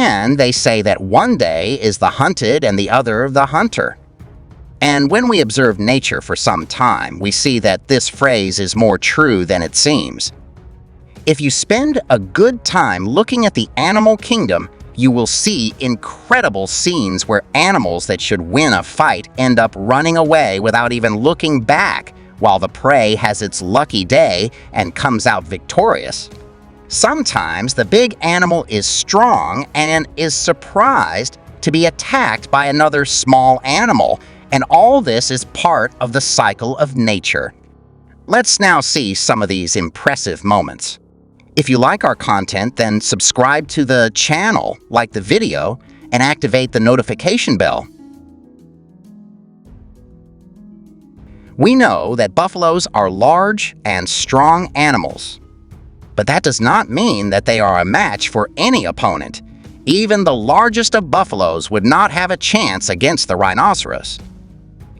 And they say that one day is the hunted and the other the hunter. And when we observe nature for some time, we see that this phrase is more true than it seems. If you spend a good time looking at the animal kingdom, you will see incredible scenes where animals that should win a fight end up running away without even looking back, while the prey has its lucky day and comes out victorious. Sometimes the big animal is strong and is surprised to be attacked by another small animal, and all this is part of the cycle of nature. Let's now see some of these impressive moments. If you like our content, then subscribe to the channel, like the video, and activate the notification bell. We know that buffaloes are large and strong animals, but that does not mean that they are a match for any opponent. Even the largest of buffaloes would not have a chance against the rhinoceros.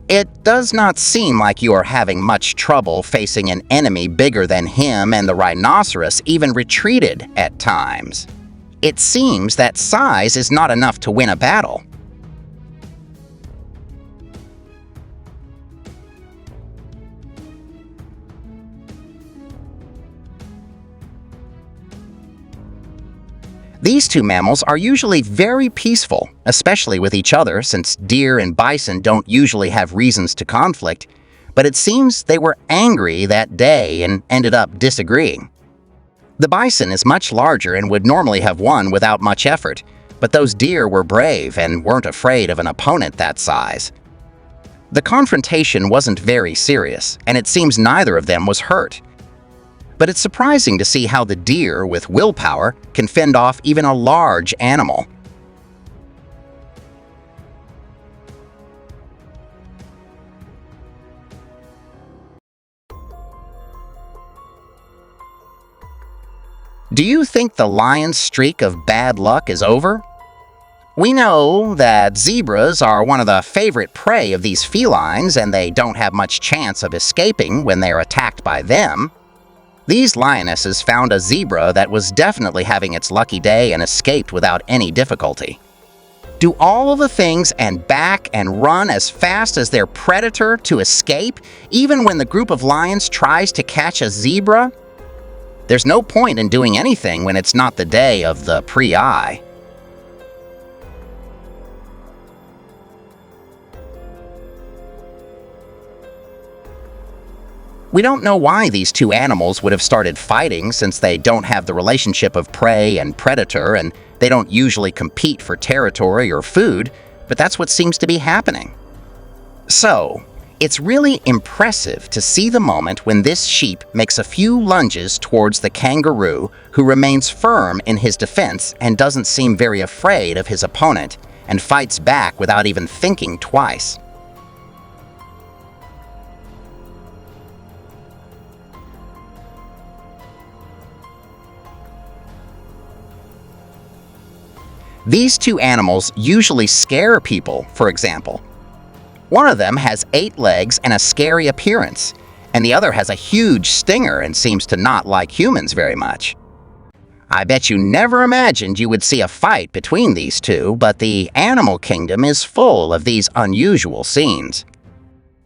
It does not seem like you are having much trouble facing an enemy bigger than him, and the rhinoceros even retreated at times. It seems that size is not enough to win a battle. These two mammals are usually very peaceful, especially with each other, since deer and bison don't usually have reasons to conflict, but it seems they were angry that day and ended up disagreeing. The bison is much larger and would normally have won without much effort, but those deer were brave and weren't afraid of an opponent that size. The confrontation wasn't very serious, and it seems neither of them was hurt. But it's surprising to see how the deer, with willpower, can fend off even a large animal. Do you think the lion's streak of bad luck is over? We know that zebras are one of the favorite prey of these felines, and they don't have much chance of escaping when they are attacked by them. These lionesses found a zebra that was definitely having its lucky day and escaped without any difficulty. Do all of the things and back and run as fast as their predator to escape, even when the group of lions tries to catch a zebra? There's no point in doing anything when it's not the day of the pre-eye. We don't know why these two animals would have started fighting, since they don't have the relationship of prey and predator, and they don't usually compete for territory or food, but that's what seems to be happening. So, it's really impressive to see the moment when this sheep makes a few lunges towards the kangaroo, who remains firm in his defense and doesn't seem very afraid of his opponent, and fights back without even thinking twice. These two animals usually scare people, for example. One of them has 8 legs and a scary appearance, and the other has a huge stinger and seems to not like humans very much. I bet you never imagined you would see a fight between these two, but the animal kingdom is full of these unusual scenes.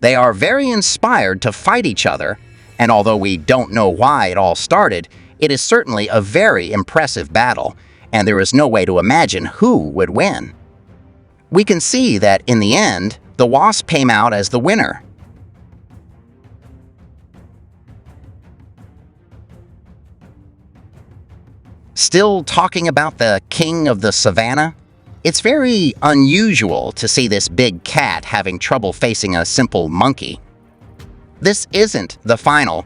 They are very inspired to fight each other, and although we don't know why it all started, it is certainly a very impressive battle, and there is no way to imagine who would win. We can see that, in the end, the wasp came out as the winner. Still talking about the king of the savannah? It's very unusual to see this big cat having trouble facing a simple monkey. This isn't the final.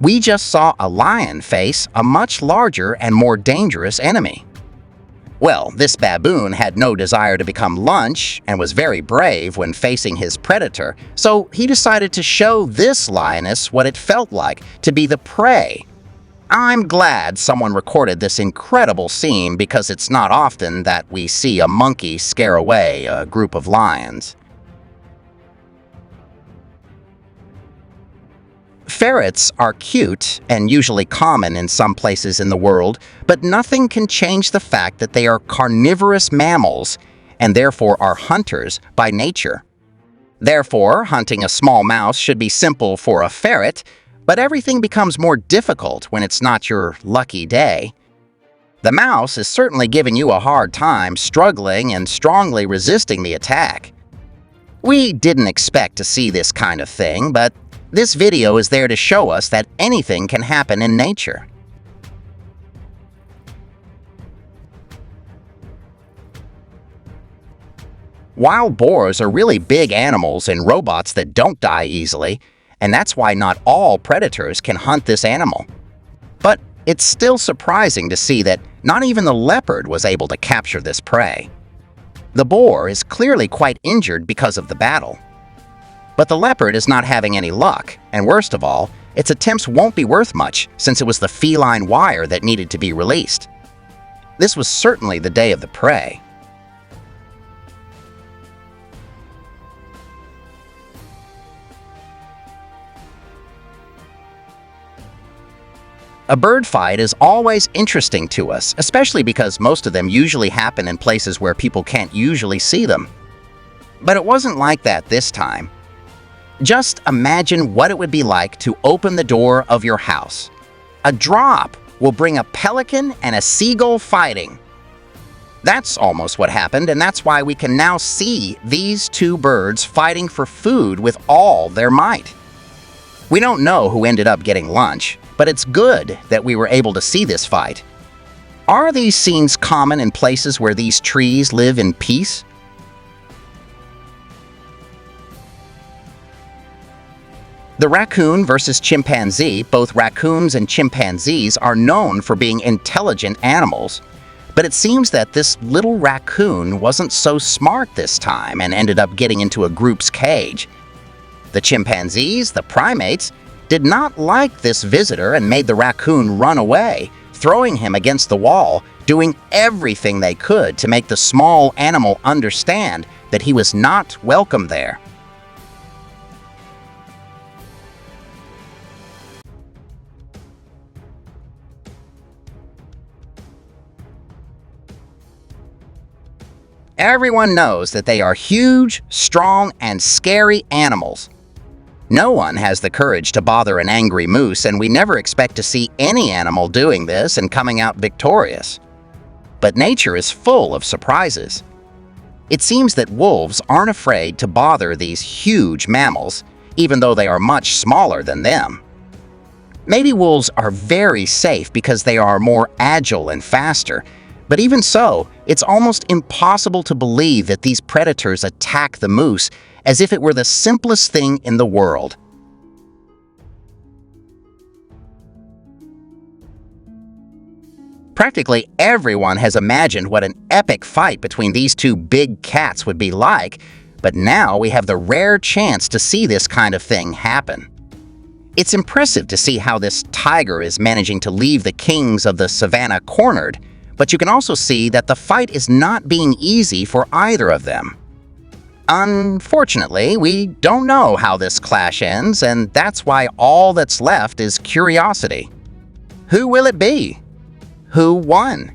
We just saw a lion face a much larger and more dangerous enemy. Well, this baboon had no desire to become lunch and was very brave when facing his predator, so he decided to show this lioness what it felt like to be the prey. I'm glad someone recorded this incredible scene, because it's not often that we see a monkey scare away a group of lions. Ferrets are cute and usually common in some places in the world, but nothing can change the fact that they are carnivorous mammals and therefore are hunters by nature. Therefore, hunting a small mouse should be simple for a ferret, but everything becomes more difficult when it's not your lucky day. The mouse is certainly giving you a hard time, struggling and strongly resisting the attack. We didn't expect to see this kind of thing, but this video is there to show us that anything can happen in nature. Wild boars are really big animals and robots that don't die easily, and that's why not all predators can hunt this animal. But it's still surprising to see that not even the leopard was able to capture this prey. The boar is clearly quite injured because of the battle. But the leopard is not having any luck, and worst of all, its attempts won't be worth much since it was the feline wire that needed to be released. This was certainly the day of the prey. A bird fight is always interesting to us, especially because most of them usually happen in places where people can't usually see them. But it wasn't like that this time. Just imagine what it would be like to open the door of your house. A drop will bring a pelican and a seagull fighting. That's almost what happened, and that's why we can now see these two birds fighting for food with all their might. We don't know who ended up getting lunch, but it's good that we were able to see this fight. Are these scenes common in places where these trees live in peace? The raccoon versus chimpanzee. Both raccoons and chimpanzees are known for being intelligent animals, but it seems that this little raccoon wasn't so smart this time and ended up getting into a group's cage. The chimpanzees, the primates, did not like this visitor and made the raccoon run away, throwing him against the wall, doing everything they could to make the small animal understand that he was not welcome there. Everyone knows that they are huge, strong, and scary animals. No one has the courage to bother an angry moose, and we never expect to see any animal doing this and coming out victorious. But nature is full of surprises. It seems that wolves aren't afraid to bother these huge mammals, even though they are much smaller than them. Maybe wolves are very safe because they are more agile and faster, but even so, it's almost impossible to believe that these predators attack the moose as if it were the simplest thing in the world. Practically everyone has imagined what an epic fight between these two big cats would be like, but now we have the rare chance to see this kind of thing happen. It's impressive to see how this tiger is managing to leave the kings of the savannah cornered, but you can also see that the fight is not being easy for either of them. Unfortunately, we don't know how this clash ends, and that's why all that's left is curiosity. Who will it be? Who won?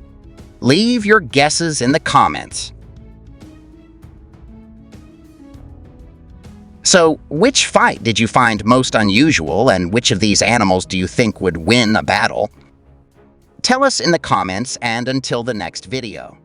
Leave your guesses in the comments. So, which fight did you find most unusual, and which of these animals do you think would win a battle? Tell us in the comments, and until the next video.